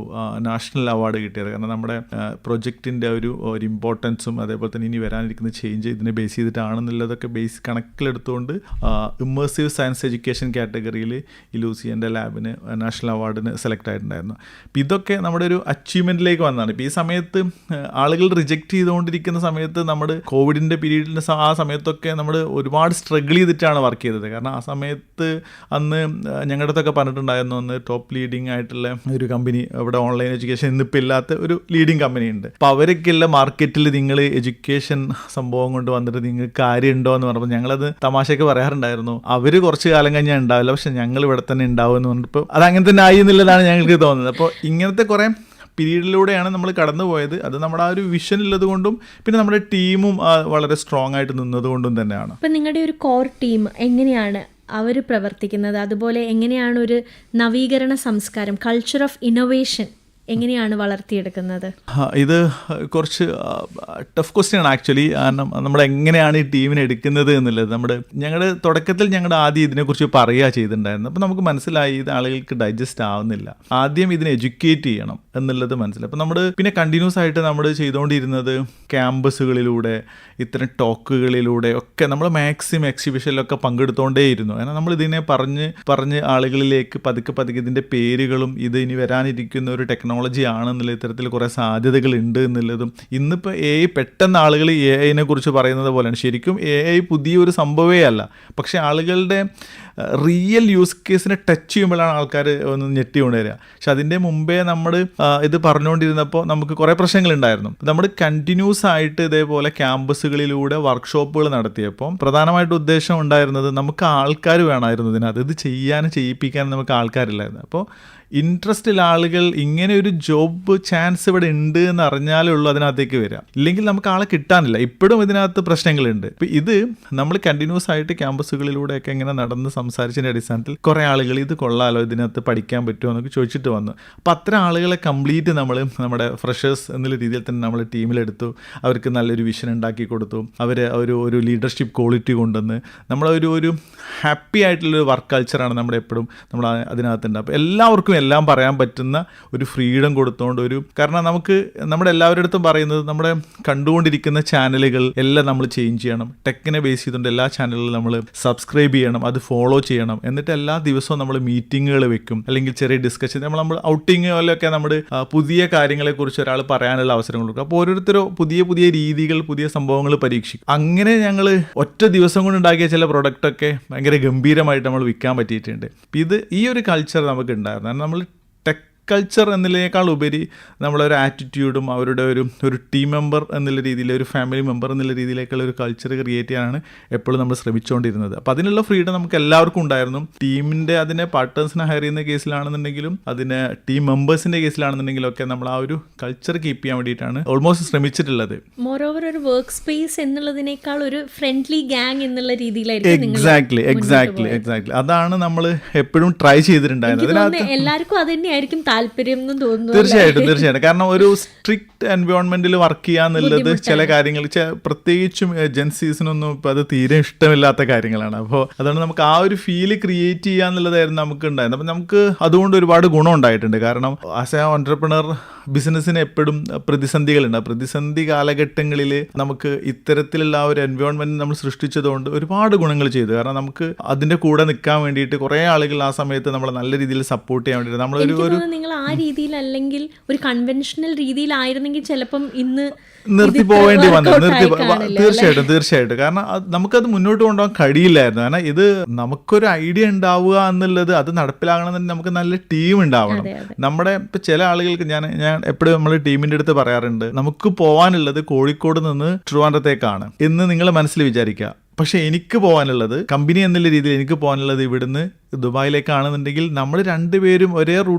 നാഷണൽ അവാർഡ് കിട്ടിയത്. കാരണം നമ്മുടെ പ്രൊജക്റ്റിൻ്റെ ഒരു ഇമ്പോർട്ടൻസും അതേപോലെ തന്നെ ഇനി വരാനിരിക്കുന്ന ചേഞ്ച് ഇതിനെ ബേസ് ചെയ്തിട്ടാണെന്നുള്ളതൊക്കെ ബേസ് കണക്കിലെടുത്തുകൊണ്ട് ഇമ്മേഴ്സീവ് സയൻസ് എഡ്യൂക്കേഷൻ കാറ്റഗറിയിൽ ഇലൂസിയൻ്റെ ലാബിന് നാഷണൽ അവാർഡിന് സെലക്ട് ആയിട്ടുണ്ടായിരുന്നു. അപ്പോൾ ഇതൊക്കെ നമ്മുടെ ഒരു അച്ചീവ്മെൻറ്റിലേക്ക് വന്നതാണ്. ഇപ്പോൾ ഈ സമയത്ത് ആളുകൾ റിജക്റ്റ് ചെയ്തുകൊണ്ടിരിക്കുന്ന സമയത്ത് നമ്മുടെ കോവിഡിൻ്റെ പീരീഡിൻ്റെ ആ സമയത്തൊക്കെ നമ്മൾ ഒരുപാട് സ്ട്രഗിൾ ചെയ്തിട്ടാണ് വർക്ക് ചെയ്തത്. കാരണം ആ സമയത്ത് അന്ന് ഞങ്ങളുടെ അടുത്തൊക്കെ പറഞ്ഞിട്ടുണ്ടായിരുന്നു, അന്ന് ടോപ്പ് ലീഡിങ് ആയിട്ടുള്ള ഒരു കമ്പനി ഇവിടെ ഓൺലൈൻ എഡ്യൂക്കേഷൻ ഇന്നിപ്പോൾ ഇല്ലാത്ത ഒരു ലീഡിങ് കമ്പനി ഉണ്ട്. അപ്പോൾ അവരൊക്കെയുള്ള മാർക്കറ്റിൽ നിങ്ങൾ എഡ്യൂക്കേഷൻ സംഭവം കൊണ്ട് വന്നിട്ട് നിങ്ങൾക്ക് കാര്യമുണ്ടോ എന്ന് പറഞ്ഞപ്പോൾ ഞങ്ങളത് തമാശയൊക്കെ പറയാറുണ്ടായിരുന്നു. അവർ കുറച്ച് കാലം കഴിഞ്ഞാൽ ഉണ്ടാവില്ല, പക്ഷെ ഞങ്ങൾ ഇവിടെ തന്നെ ഉണ്ടാവും എന്ന് പറഞ്ഞപ്പോൾ അത് അങ്ങനെ തന്നെ ആയി എന്നുള്ളതാണ് ഞങ്ങൾക്ക് തോന്നുന്നത്. അപ്പോൾ ഇങ്ങനത്തെ കുറേ പീരീഡിലൂടെയാണ് നമ്മൾ കടന്നു പോയത്. അത് നമ്മുടെ ആ ഒരു വിഷൻ ഉള്ളത് കൊണ്ടും പിന്നെ നമ്മുടെ ടീമും വളരെ സ്ട്രോങ് ആയിട്ട് നിന്നതുകൊണ്ടും തന്നെയാണ്. ഇപ്പം നിങ്ങളുടെ ഒരു കോർ ടീം എങ്ങനെയാണ് അവർ പ്രവർത്തിക്കുന്നത്? അതുപോലെ എങ്ങനെയാണ് ഒരു നവീകരണ സംസ്കാരം, കൾച്ചർ ഓഫ് ഇന്നോവേഷൻ എങ്ങനെയാണ് വളർത്തിയെടുക്കുന്നത്? ഇത് കുറച്ച് ടഫ് ക്വസ്റ്റ്യൻ ആണ് ആക്ച്വലി. കാരണം നമ്മൾ എങ്ങനെയാണ് ഈ ടീമിനെ എടുക്കുന്നത് എന്നുള്ളത് ഞങ്ങളുടെ തുടക്കത്തിൽ ആദ്യം ഇതിനെക്കുറിച്ച് പറയുക ചെയ്തിട്ടുണ്ടായിരുന്നു. അപ്പോൾ നമുക്ക് മനസ്സിലായി ഇത് ആളുകൾക്ക് ഡൈജസ്റ്റ് ആവുന്നില്ല. ആദ്യം ഇതിനെ എഡ്യൂക്കേറ്റ് ചെയ്യണം എന്നുള്ളത് മനസ്സിലായി. അപ്പോൾ നമ്മൾ പിന്നെ കണ്ടിന്യൂസ് ആയിട്ട് നമ്മൾ ചെയ്തുകൊണ്ടിരുന്നത് ക്യാമ്പസുകളിലൂടെ ഇത്തരം ടോക്കുകളിലൂടെ ഒക്കെ നമ്മൾ മാക്സിമം എക്സിബിഷനിലൊക്കെ പങ്കെടുത്തുകൊണ്ടേയിരുന്നു. കാരണം നമ്മൾ ഇതിനെ പറഞ്ഞ് ആളുകളിലേക്ക് പതുക്കെ ഇതിൻ്റെ പേരുകളും ഇത് ഇനി വരാനിരിക്കുന്ന ഒരു ടെക്നോളജി ആണെന്നുള്ള ഇത്തരത്തിൽ കുറേ സാധ്യതകൾ ഉണ്ട് എന്നുള്ളതും, ഇന്നിപ്പോൾ AI പെട്ടെന്ന് ആളുകൾ AIനെ കുറിച്ച് പറയുന്നത് പോലെയാണ്. ശരിക്കും AI പുതിയൊരു സംഭവമേ അല്ല, പക്ഷേ ആളുകളുടെ റിയൽ യൂസ് കേസിനെ ടച്ച് ചെയ്യുമ്പോഴാണ് ആൾക്കാർ ഒന്ന് ഞെട്ടിക്കൊണ്ട് വരിക. പക്ഷെ അതിൻ്റെ മുമ്പേ നമ്മൾ ഇത് പറഞ്ഞുകൊണ്ടിരുന്നപ്പോൾ നമുക്ക് കുറേ പ്രശ്നങ്ങളുണ്ടായിരുന്നു. നമ്മൾ കണ്ടിന്യൂസ് ആയിട്ട് ഇതേപോലെ ക്യാമ്പസുകളിലൂടെ വർക്ക്ഷോപ്പുകൾ നടത്തിയപ്പോൾ പ്രധാനമായിട്ട് ഉദ്ദേശം ഉണ്ടായിരുന്നത് നമുക്ക് ആൾക്കാർ വേണമായിരുന്നു ഇതിനകത്ത്. ഇത് ചെയ്യിപ്പിക്കാനും നമുക്ക് ആൾക്കാരില്ലായിരുന്നു. അപ്പോൾ ഇൻട്രസ്റ്റുള്ള ആളുകൾ ഇങ്ങനെ ഒരു ജോബ് ചാൻസ് ഇവിടെ ഉണ്ട് എന്ന് അറിഞ്ഞാലേ ഉള്ളൂ അതിനകത്തേക്ക് വരിക. ഇല്ലെങ്കിൽ നമുക്ക് ആളെ കിട്ടാനില്ല. ഇപ്പോഴും ഇതിനകത്ത് പ്രശ്നങ്ങളുണ്ട്. ഇപ്പം ഇത് നമ്മൾ കണ്ടിന്യൂസ് ആയിട്ട് ക്യാമ്പസുകളിലൂടെയൊക്കെ ഇങ്ങനെ നടന്ന് സംസാരിച്ചതിൻ്റെ അടിസ്ഥാനത്തിൽ കുറേ ആളുകൾ ഇത് കൊള്ളാലോ, ഇതിനകത്ത് പഠിക്കാൻ പറ്റുമോ എന്നൊക്കെ ചോദിച്ചിട്ട് വന്നു. അപ്പോൾ അത്തരം ആളുകളെ കംപ്ലീറ്റ് നമ്മൾ നമ്മുടെ ഫ്രഷേഴ്സ് എന്നുള്ള രീതിയിൽ തന്നെ നമ്മൾ ടീമിലെടുത്തു. അവർക്ക് നല്ലൊരു വിഷൻ ഉണ്ടാക്കി കൊടുത്തു. അവരെ ഒരു ലീഡർഷിപ്പ് ക്വാളിറ്റി കൊണ്ടുവന്ന് നമ്മളൊരു ഹാപ്പി ആയിട്ടുള്ളൊരു വർക്ക് കൾച്ചറാണ് നമ്മുടെ എപ്പോഴും നമ്മൾ അതിനകത്തുണ്ട്. അപ്പോൾ എല്ലാവർക്കും എല്ലാം പറയാൻ പറ്റുന്ന ഒരു ഫ്രീഡം കൊടുത്തുകൊണ്ട് കാരണം നമുക്ക് നമ്മുടെ എല്ലാവരുടെ അടുത്തും പറയുന്നത് നമ്മുടെ കണ്ടുകൊണ്ടിരിക്കുന്ന ചാനലുകൾ എല്ലാം നമ്മൾ ചേഞ്ച് ചെയ്യണം. ടെക്കിനെ ബേസ് ചെയ്തുകൊണ്ട് എല്ലാ ചാനലുകളും നമ്മൾ സബ്സ്ക്രൈബ് ചെയ്യണം, അത് ഫോളോ ചെയ്യണം. എന്നിട്ട് എല്ലാ ദിവസവും നമ്മൾ മീറ്റിങ്ങുകൾ വെക്കും, അല്ലെങ്കിൽ ചെറിയ ഡിസ്കഷൻ, നമ്മൾ ഔട്ടിങ് പോലെയൊക്കെ നമ്മുടെ പുതിയ കാര്യങ്ങളെക്കുറിച്ച് ഒരാൾ പറയാനുള്ള അവസരം കൊടുക്കും. അപ്പോൾ ഓരോരുത്തരും പുതിയ രീതികൾ, പുതിയ സംഭവങ്ങൾ പരീക്ഷിക്കും. അങ്ങനെ ഞങ്ങൾ ഒറ്റ ദിവസം കൊണ്ട് ഉണ്ടാക്കിയ ചില പ്രൊഡക്റ്റൊക്കെ ഭയങ്കര ഗംഭീരമായിട്ട് നമ്മൾ വിൽക്കാൻ പറ്റിയിട്ടുണ്ട്. ഈ ഒരു കൾച്ചർ നമുക്ക് ഉണ്ടായിരുന്നു. നമ്മൾ ടെക് കൾച്ചർ എന്നതിനേക്കാൾ ഉപരി നമ്മളൊരു ആറ്റിറ്റ്യൂഡും അവരുടെ ഒരു ടീം മെമ്പർ എന്നുള്ള രീതിയിൽ, ഒരു ഫാമിലി മെമ്പർ എന്നുള്ള രീതിയിലേക്കുള്ള ഒരു കൾച്ചർ ക്രിയേറ്റ് ചെയ്യാനാണ് എപ്പോഴും നമ്മൾ ശ്രമിച്ചുകൊണ്ടിരുന്നത്. അപ്പോൾ അതിനുള്ള ഫ്രീഡം നമുക്ക് എല്ലാവർക്കും ഉണ്ടായിരുന്നു. ടീമിൻ്റെ അതിനെ പാർട്ട്നേഴ്സിനെ ഹയർ ചെയ്യുന്ന കേസിലാണെന്നുണ്ടെങ്കിലും അതിന് ടീം മെമ്പേഴ്സിൻ്റെ കേസിലാണെന്നുണ്ടെങ്കിലും ഒക്കെ നമ്മൾ ആ ഒരു കൾച്ചർ കീപ്പ് ചെയ്യാൻ വേണ്ടിയിട്ടാണ് ഓൾമോസ്റ്റ് ശ്രമിച്ചിട്ടുള്ളത്. മോറോവർ ഒരു വർക്ക് സ്പേസ് എന്നുള്ളതിനേക്കാൾ ഒരു ഫ്രണ്ട്ലി ഗ്യാങ് എന്നുള്ള രീതിയിലായിരിക്കും. എക്സാക്ട്ലി അതാണ് നമ്മൾ എപ്പോഴും ട്രൈ ചെയ്തിട്ടുണ്ടായിരുന്നത്. എല്ലാവർക്കും അത് തന്നെയായിരിക്കും താല്പര്യം എന്ന് തോന്നുന്നു. തീർച്ചയായിട്ടും കാരണം ഒരു സ്ട്രിക്റ്റ് എൻവയോൺമെന്റിൽ വർക്ക് ചെയ്യാന്നുള്ളത് ചില കാര്യങ്ങൾ പ്രത്യേകിച്ചും ജെൻസീസിനൊന്നും ഇപ്പൊ അത് തീരെ ഇഷ്ടമില്ലാത്ത കാര്യങ്ങളാണ്. അപ്പോൾ അതുകൊണ്ട് നമുക്ക് ആ ഒരു ഫീല് ക്രിയേറ്റ് ചെയ്യാന്നുള്ളതായിരുന്നു നമുക്ക് ഉണ്ടായിരുന്നത്. അപ്പം നമുക്ക് അതുകൊണ്ട് ഒരുപാട് ഗുണം ഉണ്ടായിട്ടുണ്ട്. കാരണം ആസ് എ ഓൺട്രപ്രണർ ബിസിനസ്സിന് എപ്പോഴും പ്രതിസന്ധികളുണ്ട്. പ്രതിസന്ധി കാലഘട്ടങ്ങളിൽ നമുക്ക് ഇത്തരത്തിലുള്ള ആ ഒരു എൻവയോൺമെന്റ് നമ്മൾ സൃഷ്ടിച്ചതുകൊണ്ട് ഒരുപാട് ഗുണങ്ങൾ ചെയ്തു. കാരണം നമുക്ക് അതിന്റെ കൂടെ നിൽക്കാൻ വേണ്ടിയിട്ട് കുറേ ആളുകൾ ആ സമയത്ത് നമ്മളെ നല്ല രീതിയിൽ സപ്പോർട്ട് ചെയ്യാൻ വേണ്ടിയിട്ട് നമ്മളൊരു നിങ്ങൾ ആ രീതിയിൽ അല്ലെങ്കിൽ ഒരു കൺവെൻഷണൽ രീതിയിലായിരുന്നെങ്കിൽ ചിലപ്പം ഇന്ന് നിർത്തി പോവേണ്ടി വന്നത്. തീർച്ചയായിട്ടും കാരണം നമുക്കത് മുന്നോട്ട് കൊണ്ടുപോകാൻ കഴിയില്ലായിരുന്നു. കാരണം ഇത് നമുക്കൊരു ഐഡിയ ഉണ്ടാവുക എന്നുള്ളത് അത് നടപ്പിലാകണമെന്നുണ്ടെങ്കിൽ നമുക്ക് നല്ല ടീം ഉണ്ടാവണം. നമ്മുടെ ഇപ്പൊ ചില ആളുകൾക്ക് ഞാൻ എപ്പോഴും നമ്മൾ ടീമിന്റെ അടുത്ത് പറയാറുണ്ട്, നമുക്ക് പോകാനുള്ളത് കോഴിക്കോട് നിന്ന് ട്രിവാൻഡ്രത്തേക്കാണ് എന്ന് നിങ്ങൾ മനസ്സിൽ വിചാരിക്കുക. പക്ഷെ എനിക്ക് പോകാനുള്ളത്, കമ്പനി എന്നുള്ള രീതിയിൽ എനിക്ക് പോകാനുള്ളത് ഇവിടുന്ന് ദുബായിലേക്കാണെന്നുണ്ടെങ്കിൽ നമ്മൾ രണ്ടുപേരും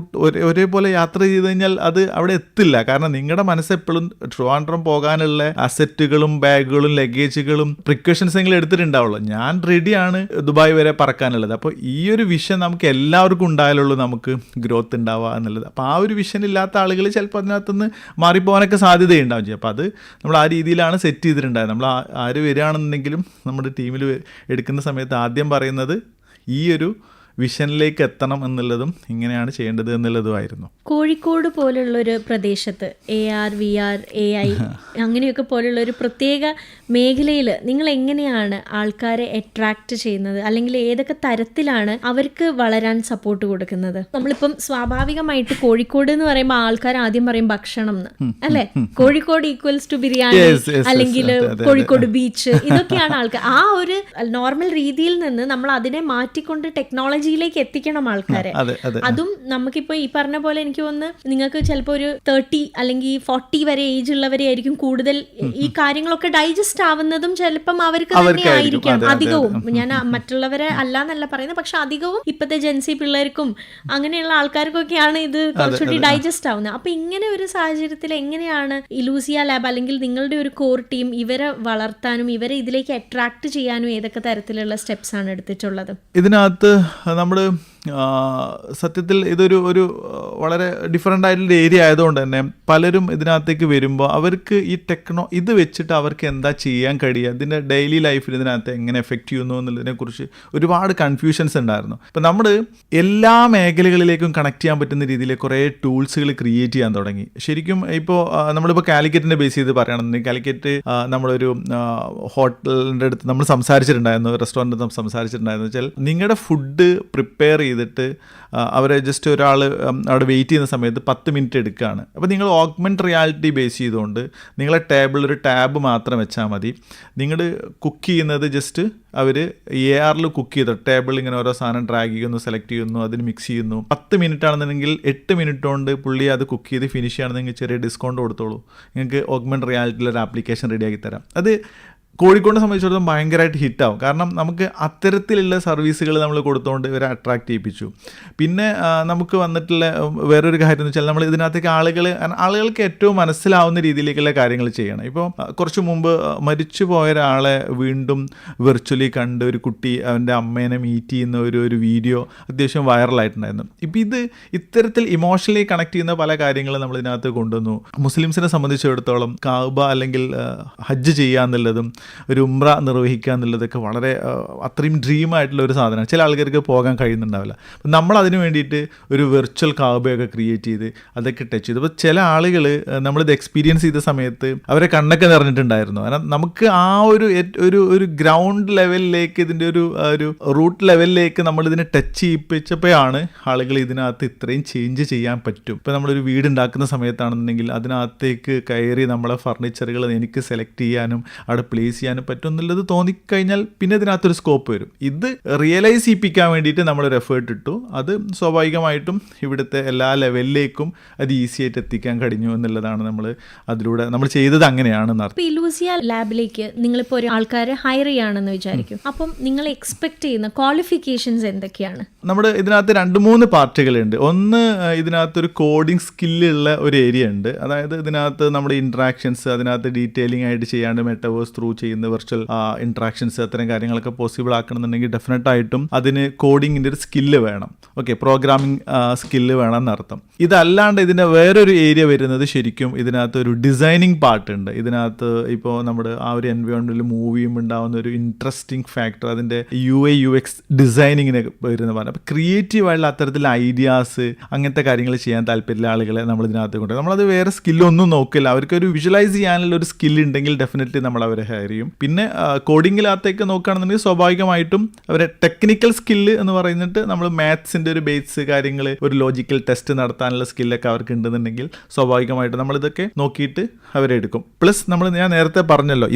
ഒരേപോലെ യാത്ര ചെയ്ത് കഴിഞ്ഞാൽ അത് അവിടെ എത്തില്ല. കാരണം നിങ്ങളുടെ മനസ്സെപ്പോഴും ട്രിവാൻഡ്രം പോകാനുള്ള അസറ്റുകളും ബാഗുകളും ലഗേജുകളും പ്രിക്കോഷൻസ് എങ്കിലും എടുത്തിട്ടുണ്ടാവുള്ളൂ. ഞാൻ റെഡിയാണ് ദുബായ് വരെ പറക്കാനുള്ളത്. അപ്പോൾ ഈ ഒരു വിഷൻ നമുക്ക് എല്ലാവർക്കും ഉണ്ടായാലുള്ളൂ നമുക്ക് ഗ്രോത്ത് ഉണ്ടാവുക എന്നുള്ളത്. അപ്പോൾ ആ ഒരു വിഷൻ ഇല്ലാത്ത ആളുകൾ ചിലപ്പോൾ അതിനകത്തുനിന്ന് മാറിപ്പോകാനൊക്കെ സാധ്യതയുണ്ടാവും ചെയ്യും. അപ്പോൾ അത് നമ്മൾ ആ രീതിയിലാണ് സെറ്റ് ചെയ്തിട്ടുണ്ടായത്. നമ്മൾ ആര് വരികയാണെന്നുണ്ടെങ്കിലും നമ്മുടെ ടീമിൽ എടുക്കുന്ന സമയത്ത് ആദ്യം പറയുന്നത് ഈ ഒരു വിഷനിലേക്ക് എത്തണം എന്നുള്ളതും ഇങ്ങനെയാണ് ചെയ്യേണ്ടത് എന്നുള്ളതുമായിരുന്നു. കോഴിക്കോട് പോലുള്ളൊരു പ്രദേശത്ത് AR VR AI അങ്ങനെയൊക്കെ പോലുള്ള ഒരു പ്രത്യേക മേഖലയിൽ നിങ്ങൾ എങ്ങനെയാണ് ആൾക്കാരെ അട്രാക്ട് ചെയ്യുന്നത്, അല്ലെങ്കിൽ ഏതൊക്കെ തരത്തിലാണ് അവർക്ക് വളരാൻ സപ്പോർട്ട് കൊടുക്കുന്നത്? നമ്മളിപ്പം സ്വാഭാവികമായിട്ട് കോഴിക്കോട് എന്ന് പറയുമ്പോൾ ആൾക്കാർ ആദ്യം പറയും ഭക്ഷണം എന്ന്, അല്ലെ? കോഴിക്കോട് ഈക്വൽസ് ടു ബിരിയാണി അല്ലെങ്കിൽ കോഴിക്കോട് ബീച്ച്, ഇതൊക്കെയാണ് ആൾക്കാർ. ആ ഒരു നോർമൽ രീതിയിൽ നിന്ന് നമ്മൾ അതിനെ മാറ്റിക്കൊണ്ട് ടെക്നോളജിയിലേക്ക് എത്തിക്കണം ആൾക്കാരെ. അതും നമുക്കിപ്പോ ഈ പറഞ്ഞ പോലെ എനിക്ക് തോന്നുന്നു നിങ്ങൾക്ക് ചിലപ്പോൾ ഒരു 30 അല്ലെങ്കിൽ 40 വരെ ഏജ് ഉള്ളവരെ ആയിരിക്കും കൂടുതൽ ഈ കാര്യങ്ങളൊക്കെ ഡൈജസ്റ്റ് ആവുന്നതും ചിലപ്പം അവർക്ക് തന്നെ ആയിരിക്കാം അധികവും. ഞാൻ മറ്റുള്ളവരെ അല്ലാന്നല്ല പറയുന്നത്, പക്ഷെ അധികവും ഇപ്പോഴത്തെ ജെൻസി പിള്ളേർക്കും അങ്ങനെയുള്ള ആൾക്കാർക്കൊക്കെയാണ് ഇത് കുറച്ചുകൂടി ഡൈജസ്റ്റ് ആവുന്നത്. അപ്പൊ ഇങ്ങനെ ഒരു സാഹചര്യത്തിൽ എങ്ങനെയാണ് ഇലൂസിയ ലാബ് അല്ലെങ്കിൽ നിങ്ങളുടെ ഒരു കോർ ടീം ഇവരെ വളർത്താനും ഇവരെ ഇതിലേക്ക് അട്രാക്ട് ചെയ്യാനും ഏതൊക്കെ തരത്തിലുള്ള സ്റ്റെപ്സ് ആണ് എടുത്തിട്ടുള്ളത്? ഇതിനകത്ത് നമ്മൾ സത്യത്തിൽ ഇതൊരു വളരെ ഡിഫറെൻ്റ് ആയിട്ടുള്ള ഏരിയ ആയതുകൊണ്ട് തന്നെ പലരും ഇതിനകത്തേക്ക് വരുമ്പോൾ അവർക്ക് ഈ ഇത് വെച്ചിട്ട് അവർക്ക് എന്താ ചെയ്യാൻ കഴിയുക, ഇതിൻ്റെ ഡെയിലി ലൈഫിൽ ഇതിനകത്ത് എങ്ങനെ എഫക്റ്റ് ചെയ്യുന്നു എന്നുള്ളതിനെക്കുറിച്ച് ഒരുപാട് കൺഫ്യൂഷൻസ് ഉണ്ടായിരുന്നു. അപ്പോൾ നമ്മൾ എല്ലാ മേഖലകളിലേക്കും കണക്ട് ചെയ്യാൻ പറ്റുന്ന രീതിയിൽ കുറേ ടൂൾസുകൾ ക്രിയേറ്റ് ചെയ്യാൻ തുടങ്ങി. ശരിക്കും ഇപ്പോൾ നമ്മളിപ്പോൾ കാലിക്കറ്റിനെ ബേസ് ചെയ്ത് പറയുകയാണെന്നുണ്ടെങ്കിൽ കാലിക്കറ്റ് നമ്മളൊരു ഹോട്ടലിൻ്റെ അടുത്ത് നമ്മൾ സംസാരിച്ചിട്ടുണ്ടായിരുന്നു, റെസ്റ്റോറൻറ്റ് സംസാരിച്ചിട്ടുണ്ടായിരുന്നു വെച്ചാൽ നിങ്ങളുടെ ഫുഡ് പ്രിപ്പയർ ചെയ്തിട്ട് അവരെ ജസ്റ്റ് ഒരാൾ അവിടെ വെയിറ്റ് ചെയ്യുന്ന സമയത്ത് 10 മിനിറ്റ് എടുക്കുകയാണ്. അപ്പോൾ നിങ്ങൾ ഓഗ്മെൻറ്റ് റിയാലിറ്റി ബേസ് ചെയ്തുകൊണ്ട് നിങ്ങളെ ടേബിളിൽ ഒരു ടാബ് മാത്രം വെച്ചാൽ മതി. നിങ്ങൾ കുക്ക് ചെയ്യുന്നത് ജസ്റ്റ് അവർ ARൽ കുക്ക് ചെയ്ത ടേബിൾ ഇങ്ങനെ ഓരോ സാധനം ഡ്രാഗ് ചെയ്യുന്നു, സെലക്ട് ചെയ്യുന്നു, അതിന് മിക്സ് ചെയ്യുന്നു. 10 മിനിറ്റ് ആണെന്നുണ്ടെങ്കിൽ 8 മിനിറ്റ് കൊണ്ട് പുള്ളി അത് കുക്ക് ചെയ്ത് ഫിനിഷ് ചെയ്യുകയാണെന്നെങ്കിൽ ചെറിയ ഡിസ്കൗണ്ട് കൊടുത്തോളൂ, നിങ്ങൾക്ക് ഓഗ്മെൻറ്റ് റിയാലിറ്റിയിൽ ഒരു ആപ്ലിക്കേഷൻ റെഡിയാക്കി തരാം. അത് കോഴിക്കോടിനെ സംബന്ധിച്ചിടത്തോളം ഭയങ്കരമായിട്ട് ഹിറ്റാവും. കാരണം നമുക്ക് അത്തരത്തിലുള്ള സർവീസുകൾ നമ്മൾ കൊടുത്തുകൊണ്ട് ഇവരെ അട്രാക്ട് ചെയ്യിപ്പിച്ചു. പിന്നെ നമുക്ക് വന്നിട്ടുള്ള വേറൊരു കാര്യം എന്ന് വെച്ചാൽ നമ്മൾ ഇതിനകത്തേക്ക് ആളുകൾക്ക് ഏറ്റവും മനസ്സിലാവുന്ന രീതിയിലേക്കുള്ള കാര്യങ്ങൾ ചെയ്യണം. ഇപ്പോൾ കുറച്ച് മുമ്പ് മരിച്ചു പോയ ഒരാളെ വീണ്ടും വെർച്വലി കണ്ട് ഒരു കുട്ടി അവൻ്റെ അമ്മേനെ മീറ്റ് ചെയ്യുന്ന ഒരു വീഡിയോ അത്യാവശ്യം വൈറലായിട്ടുണ്ടായിരുന്നു. ഇപ്പം ഇത്തരത്തിൽ ഇമോഷണലി കണക്ട് ചെയ്യുന്ന പല കാര്യങ്ങളും നമ്മൾ ഇതിനകത്ത് കൊണ്ടുവന്നു. മുസ്ലിംസിനെ സംബന്ധിച്ചിടത്തോളം കാബ അല്ലെങ്കിൽ ഹജ്ജ് ചെയ്യുക എന്നുള്ളതും ഒരു ഉംറ നിർവഹിക്കുക എന്നുള്ളതൊക്കെ വളരെ അത്രയും ഡ്രീമായിട്ടുള്ള ഒരു സാധനമാണ്. ചില ആൾക്കാർക്ക് പോകാൻ കഴിയുന്നുണ്ടാവില്ല. അപ്പം നമ്മൾ അതിന് വേണ്ടിയിട്ട് ഒരു വെർച്വൽ കാബയൊക്കെ ക്രിയേറ്റ് ചെയ്ത് അതൊക്കെ ടച്ച് ചെയ്തു. അപ്പോൾ ചില ആളുകൾ നമ്മളിത് എക്സ്പീരിയൻസ് ചെയ്ത സമയത്ത് അവരെ കണ്ണൊക്കെ നിറഞ്ഞിട്ടുണ്ടായിരുന്നു. കാരണം നമുക്ക് ആ ഒരു ഗ്രൗണ്ട് ലെവലിലേക്ക് ഇതിൻ്റെ ഒരു റൂട്ട് ലെവലിലേക്ക് നമ്മളിതിനെ ടച്ച് ചെയ്യിപ്പിച്ചപ്പോഴാണ് ആളുകൾ ഇതിനകത്ത് ഇത്രയും ചേഞ്ച് ചെയ്യാൻ പറ്റും. ഇപ്പോൾ നമ്മളൊരു വീട് ഉണ്ടാക്കുന്ന സമയത്താണെന്നുണ്ടെങ്കിൽ അതിനകത്തേക്ക് കയറി നമ്മളെ ഫർണിച്ചറുകൾ എനിക്ക് സെലക്ട് ചെയ്യാനും അവിടെ പ്ലേസ് ചെയ്യാനും പറ്റും എന്നുള്ളത് തോന്നിക്കഴിഞ്ഞാൽ പിന്നെ ഇതിനകത്തൊരു സ്കോപ്പ് വരും. ഇത് റിയലൈസ് ചെയ്യിപ്പിക്കാൻ വേണ്ടിയിട്ട് നമ്മളൊരു എഫേർട്ട് ഇട്ടു. അത് സ്വാഭാവികമായിട്ടും ഇവിടുത്തെ എല്ലാ ലെവലിലേക്കും അത് ഈസി ആയിട്ട് എത്തിക്കാൻ കഴിഞ്ഞു എന്നുള്ളതാണ് അതിലൂടെ നമ്മൾ ചെയ്തത്. അങ്ങനെയാണ്. ഇലൂസിയ ലാബിലേക്ക് നിങ്ങളിപ്പോൾ ഒരു ആൾക്കാരെ ഹയർ ചെയ്യുകയാണെന്ന് വിചാരിക്കും. അപ്പം നിങ്ങൾ എക്സ്പെക്ട് ചെയ്യുന്ന ക്വാളിഫിക്കേഷൻസ് എന്തൊക്കെയാണ്? നമ്മുടെ ഇതിനകത്ത് 2-3 പാർട്ടുകളുണ്ട്. ഒന്ന്, ഇതിനകത്തൊരു കോഡിങ് സ്കില്ലുള്ള ഒരു ഏരിയ ഉണ്ട്. അതായത് ഇതിനകത്ത് നമ്മുടെ ഇൻട്രാക്ഷൻസ് അതിനകത്ത് ഡീറ്റെയിലിംഗ് ആയിട്ട് ചെയ്യാണ്ട് മെറ്റവേഴ്സ് ത്രൂ ചെയ്യുന്ന വെർച്വൽ ഇൻട്രാക്ഷൻസ് അത്തരം കാര്യങ്ങളൊക്കെ പോസിബിൾ ആക്കണമെന്നുണ്ടെങ്കിൽ ഡെഫിനറ്റായിട്ടും അതിന് കോഡിങ്ങിൻ്റെ ഒരു സ്കില്ല് വേണം. ഓക്കെ, പ്രോഗ്രാമിംഗ് സ്കില്ല് വേണം എന്നർത്ഥം. ഇതല്ലാണ്ട് ഇതിൻ്റെ വേറൊരു ഏരിയ വരുന്നത് ശരിക്കും ഇതിനകത്ത് ഒരു ഡിസൈനിങ് പാർട്ട് ഉണ്ട്. ഇതിനകത്ത് ഇപ്പോൾ നമ്മുടെ ആ ഒരു എൻവയോൺമെൻറ്റിൽ മൂവ് ചെയ്യുമ്പോൾ ഉണ്ടാകുന്ന ഒരു ഇൻട്രസ്റ്റിംഗ് ഫാക്ടർ അതിൻ്റെ UI UX ഡിസൈനിങ്ങിന് വരുന്ന പറഞ്ഞാൽ അപ്പോൾ ക്രിയേറ്റീവായിട്ടുള്ള അത്തരത്തിലുള്ള ഐഡിയാസ് അങ്ങനത്തെ കാര്യങ്ങൾ ചെയ്യാൻ താല്പര്യമുള്ള ആളുകളെ നമ്മൾ ഇതിനകത്ത് കൊണ്ട് നമ്മളത് വേറെ സ്കില്ലൊന്നും നോക്കില്ല. അവർക്കൊരു വിഷ്വലൈസ് ചെയ്യാനുള്ള ഒരു സ്കില്ല് ഉണ്ടെങ്കിൽ ഡെഫിനറ്റ്ലി നമ്മൾ അവരെ ഹയർ ചെയ്യും. പിന്നെ കോഡിങ്ങിനകത്തേക്ക് നോക്കുകയാണെന്നുണ്ടെങ്കിൽ സ്വാഭാവികമായിട്ടും അവരെ ടെക്നിക്കൽ സ്കില്ല് എന്ന് പറയുന്നിട്ട് നമ്മൾ മാത്സിൻ്റെ ഒരു ബേസ് കാര്യങ്ങൾ ഒരു ലോജിക്കൽ ടെസ്റ്റ് നടത്താനുള്ള സ്കില്ലൊക്കെ അവർക്ക് ഉണ്ടെന്നുണ്ടെങ്കിൽ സ്വാഭാവികമായിട്ട് നമ്മളിതൊക്കെ നോക്കിയിട്ട് അവരെ എടുക്കും. പ്ലസ് ഞാൻ നേരത്തെ പറഞ്ഞല്ലോ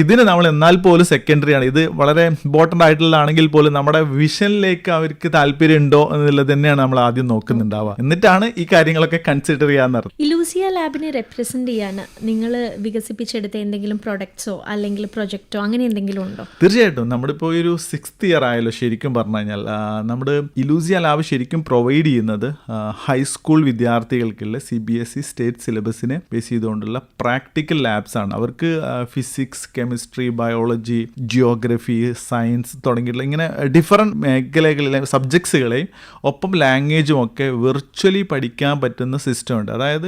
ഇതിന് നമ്മൾ എന്നാൽ പോലും സെക്കൻഡറി ആണ്. ഇത് വളരെ ഇമ്പോർട്ടൻ്റ് ആയിട്ടുള്ളതാണെങ്കിൽ പോലും നമ്മുടെ വിഷനിലേക്ക് അവർക്ക് താല്പര്യം ഉണ്ടോ എന്നുള്ളത് തന്നെയാണ് നമ്മൾ ആദ്യം നോക്കുന്നുണ്ടാവുക. എന്നിട്ടാണ് ഈ കാര്യങ്ങളൊക്കെ കൺസിഡർ ചെയ്യാന്ന് പറഞ്ഞു. ഇലൂസിയ ലാബിനെ റെപ്രസെന്റ് ചെയ്യാൻ നിങ്ങൾ വികസിപ്പിച്ചെടുത്ത എന്തെങ്കിലും പ്രൊഡക്ട്സോ അല്ലെങ്കിൽ പ്രൊജക്റ്റോ അങ്ങനെ എന്തെങ്കിലും ഉണ്ടോ? തീർച്ചയായിട്ടും നമ്മളിപ്പോൾ ഒരു 6th ഇയർ ആയല്ലോ ശരിക്കും പറഞ്ഞു കഴിഞ്ഞാൽ. നമ്മുടെ ഇലൂസിയ ലാബ് ശരിക്കും പ്രൊവൈഡ് ചെയ്യുന്നത് ഹൈസ്കൂൾ വിദ്യാർത്ഥികൾക്കുള്ള CBSE സ്റ്റേറ്റ് സിലബസിനെ ബേസ് ചെയ്തുകൊണ്ടുള്ള പ്രാക്ടിക്കൽ ലാബ്സ് ആണ്. അവർക്ക് physics, chemistry, biology, geography, science തുടങ്ങിയിട്ടുള്ള ഇങ്ങനെ ഡിഫറെൻറ്റ് മേഖലകളിലെ സബ്ജക്ട്സുകളെയും ഒപ്പം ലാംഗ്വേജും ഒക്കെ വിർച്വലി പഠിക്കാൻ പറ്റുന്ന സിസ്റ്റം ഉണ്ട്. അതായത്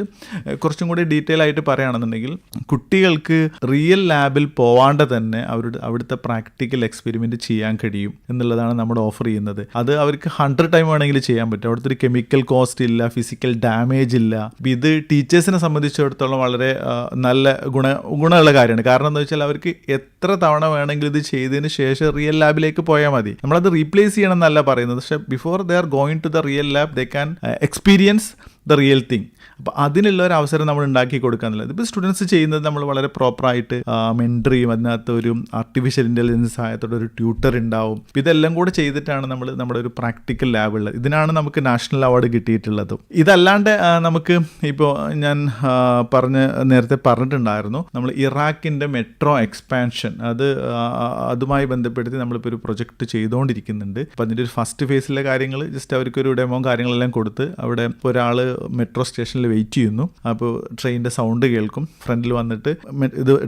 കുറച്ചും കൂടി ഡീറ്റെയിൽ ആയിട്ട് പറയുകയാണെന്നുണ്ടെങ്കിൽ കുട്ടികൾക്ക് റിയൽ ലാബിൽ പോവാണ്ട് തന്നെ അവിടുത്തെ പ്രാക്ടിക്കൽ എക്സ്പെരിമെൻറ്റ് ചെയ്യാൻ കഴിയും എന്നുള്ളതാണ് നമ്മൾ ഓഫർ ചെയ്യുന്നത്. അത് അവർക്ക് 100 ടൈം വേണമെങ്കിൽ ചെയ്യാൻ പറ്റും. അവിടുത്തെ ഒരു കെമിക്കൽ കോസ്റ്റ് ഇല്ല, ഫിസിക്കൽ ഡാമേജ് ഇല്ല. ഇത് ടീച്ചേഴ്സിനെ സംബന്ധിച്ചിടത്തോളം വളരെ നല്ല ഗുണമുള്ള കാര്യമാണ്. കാരണം എന്താ വെച്ചാൽ അവർക്ക് എത്ര തവണ വേണമെങ്കിലും ഇത് ചെയ്തതിന് ശേഷം റിയൽ ലാബിലേക്ക് പോയാൽ മതി. നമ്മളത് റീപ്ലേസ് ചെയ്യണം എന്നല്ല പറയുന്നത്. പക്ഷേ before they are going to the real lab they can experience the real thing. അപ്പോൾ അതിനുള്ള ഒരു അവസരം നമ്മൾ ഉണ്ടാക്കി കൊടുക്കാന്നുള്ളത്. ഇപ്പോൾ സ്റ്റുഡൻസ് ചെയ്യുന്നത് നമ്മൾ വളരെ പ്രോപ്പറായിട്ട് മെൻറ്ററിയും അതിനകത്ത് ഒരു ആർട്ടിഫിഷ്യൽ ഇൻ്റലിജൻസ് സഹായത്തോടെ ഒരു ട്യൂട്ടർ ഉണ്ടാവും. ഇതെല്ലാം കൂടെ ചെയ്തിട്ടാണ് നമ്മുടെ ഒരു പ്രാക്ടിക്കൽ ലാബ് ഉള്ളത്. ഇതിനാണ് നമുക്ക് നാഷണൽ അവാർഡ് കിട്ടിയിട്ടുള്ളതും. ഇതല്ലാണ്ട് നമുക്ക് ഇപ്പോൾ ഞാൻ നേരത്തെ പറഞ്ഞിട്ടുണ്ടായിരുന്നു നമ്മൾ ഇറാഖിൻ്റെ മെട്രോ എക്സ്പാൻഷൻ അതുമായി ബന്ധപ്പെടുത്തി നമ്മളിപ്പോൾ ഒരു പ്രൊജക്റ്റ് ചെയ്തുകൊണ്ടിരിക്കുന്നുണ്ട്. അപ്പോൾ അതിൻ്റെ ഒരു ഫസ്റ്റ് ഫേസിലെ കാര്യങ്ങൾ ജസ്റ്റ് അവർക്കൊരു ഡെമോ കാര്യങ്ങളെല്ലാം കൊടുത്ത് അവിടെ ഒരാൾ മെട്രോ സ്റ്റേഷനിൽ വെയിറ്റ് ചെയ്യുന്നു. അപ്പോൾ ട്രെയിനിൻ്റെ സൗണ്ട് കേൾക്കും, ഫ്രണ്ടിൽ വന്നിട്ട്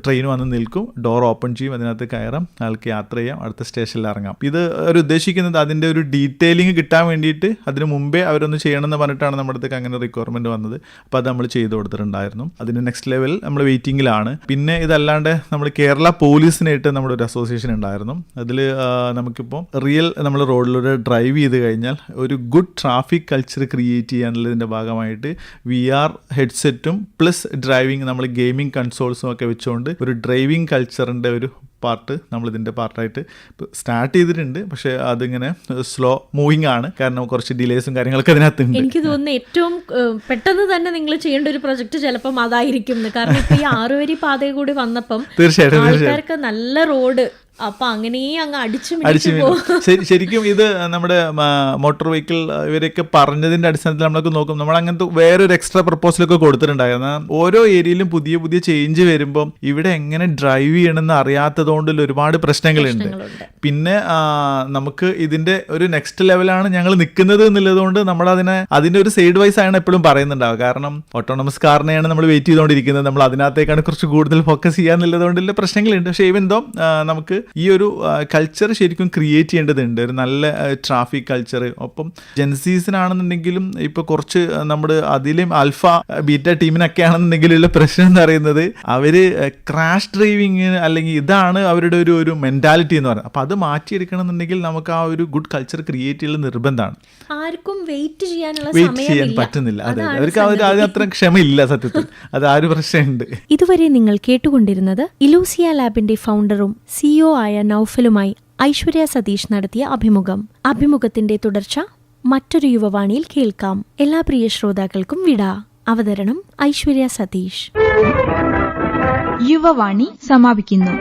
ട്രെയിൻ വന്ന് നിൽക്കും, ഡോർ ഓപ്പൺ ചെയ്യും, അതിനകത്ത് കയറാം, ആൾക്ക് യാത്ര ചെയ്യാം, അടുത്ത സ്റ്റേഷനിൽ ഇറങ്ങാം. ഇത് അവർ ഉദ്ദേശിക്കുന്നത് അതിൻ്റെ ഒരു ഡീറ്റെയിലിംഗ് കിട്ടാൻ വേണ്ടിയിട്ട് അതിന് മുമ്പേ അവരൊന്ന് ചെയ്യണമെന്ന് പറഞ്ഞിട്ടാണ് നമ്മുടെ അടുത്തേക്ക് അങ്ങനെ റിക്വയർമെൻറ്റ് വന്നത്. അപ്പോൾ അത് നമ്മൾ ചെയ്തു കൊടുത്തിട്ടുണ്ടായിരുന്നു. അതിന് നെക്സ്റ്റ് ലെവൽ നമ്മൾ വെയിറ്റിംഗിലാണ്. പിന്നെ ഇതല്ലാണ്ട് നമ്മൾ കേരള പോലീസിനായിട്ട് നമ്മുടെ ഒരു അസോസിയേഷൻ ഉണ്ടായിരുന്നു. അതിൽ നമുക്കിപ്പോൾ നമ്മൾ റോഡിലൂടെ ഡ്രൈവ് ചെയ്ത് കഴിഞ്ഞാൽ ഒരു ഗുഡ് ട്രാഫിക് കൾച്ചർ ക്രിയേറ്റ് ചെയ്യാനുള്ളതിൻ്റെ ഭാഗമായിട്ട് VR ഹെഡ്സെറ്റും പ്ലസ് ഡ്രൈവിംഗ് നമ്മൾ ഗെയിമിംഗ് കൺസോൾസും ഒക്കെ വെച്ചുകൊണ്ട് ഒരു ഡ്രൈവിംഗ് കൾച്ചറിൻ്റെ ഒരു പാർട്ട് നമ്മളിതിൻ്റെ പാർട്ടായിട്ട് സ്റ്റാർട്ട് ചെയ്തിട്ടുണ്ട്. പക്ഷേ അതിങ്ങനെ സ്ലോ മൂവിങ് ആണ്, കാരണം കുറച്ച് ഡിലേസും കാര്യങ്ങളൊക്കെ അതിനകത്തുണ്ട്. എനിക്ക് തോന്നുന്നു ഏറ്റവും പെട്ടെന്ന് തന്നെ നിങ്ങൾ ചെയ്യേണ്ട ഒരു പ്രൊജക്ട് ചിലപ്പം അതായിരിക്കും. കാരണം ഇപ്പൊ ഈ 6 വരി പാത കൂടി വന്നപ്പം തീർച്ചയായിട്ടും ആൾക്കാർക്ക് നല്ല റോഡ് അപ്പൊ അങ്ങനെ അങ്ങ് അടിച്ചു. ശരിക്കും ഇത് നമ്മുടെ മോട്ടോർ വെഹിക്കിൾ ഇവരൊക്കെ പറഞ്ഞതിന്റെ അടിസ്ഥാനത്തിൽ നമ്മളൊക്കെ നോക്കും. നമ്മൾ അങ്ങനത്തെ വേറൊരു എക്സ്ട്രാ പ്രപ്പോസലൊക്കെ കൊടുത്തിട്ടുണ്ടായിരുന്നു. ഓരോ ഏരിയയിലും പുതിയ പുതിയ ചേഞ്ച് വരുമ്പോൾ ഇവിടെ എങ്ങനെ ഡ്രൈവ് ചെയ്യണമെന്ന് അറിയാത്തതുകൊണ്ടുള്ള ഒരുപാട് പ്രശ്നങ്ങളുണ്ട്. പിന്നെ നമുക്ക് ഇതിന്റെ ഒരു നെക്സ്റ്റ് ലെവലാണ് ഞങ്ങൾ നിൽക്കുന്നത് എന്നുള്ളതുകൊണ്ട് നമ്മൾ അതിന്റെ ഒരു സൈഡ് വൈസ് ആണ് എപ്പോഴും പറയുന്നുണ്ടാവുക. കാരണം ഓട്ടോണമസ് കാറിനെയാണ് നമ്മൾ വെയിറ്റ് ചെയ്തുകൊണ്ടിരിക്കുന്നത്, നമ്മൾ അതിനകത്തേക്കാണ് കുറച്ച് കൂടുതൽ ഫോക്കസ് ചെയ്യാന്നുള്ളതുകൊണ്ടുള്ള പ്രശ്നങ്ങളുണ്ട്. പക്ഷേ ഈവൻ ദോ നമുക്ക് ഈ ഒരു കൾച്ചർ ശരിക്കും ക്രിയേറ്റ് ചെയ്യേണ്ടതുണ്ട്, ഒരു നല്ല ട്രാഫിക് കൾച്ചർ. ഒപ്പം ജെൻസീസിനാണെന്നുണ്ടെങ്കിലും ഇപ്പോൾ കുറച്ച് നമ്മുടെ അതിലും ആൽഫ ബീറ്റ ടീമിനൊക്കെ ആണെന്നുണ്ടെങ്കിലുള്ള പ്രശ്നം എന്ന് പറയുന്നത് അവർ ക്രാഷ് ഡ്രൈവിങ് അല്ലെങ്കിൽ ഇതാണ് അവരുടെ ഒരു മെന്റാലിറ്റി എന്ന് പറയുന്നത്. അപ്പോൾ അത് മാറ്റിയെടുക്കണം എന്നുണ്ടെങ്കിൽ നമുക്ക് ആ ഒരു ഗുഡ് കൾച്ചർ ക്രിയേറ്റ് ചെയ്യുന്ന നിർബന്ധമാണ്. ആർക്കും വെയിറ്റ് ചെയ്യാൻ പറ്റുന്നില്ല. അതെ, അവർക്ക് അതിന് അത്ര ക്ഷമയില്ല സത്യത്തിൽ. അത് ആ ഒരു പ്രശ്നമുണ്ട്. ഇതുവരെ നിങ്ങൾ കേട്ടുകൊണ്ടിരുന്നത് ഇലൂസിയ ലാബിന്റെ ഫൗണ്ടറും CEO ആയ നൗഫലുമായി ഐശ്വര്യ സതീഷ് നടത്തിയ അഭിമുഖത്തിന്റെ തുടർച്ച മറ്റൊരു യുവവാണിയിൽ കേൾക്കാം. എല്ലാ പ്രിയ ശ്രോതാക്കൾക്കും വിട. അവതരണം ഐശ്വര്യ സതീഷ്. യുവവാണി സമാപിക്കുന്നു.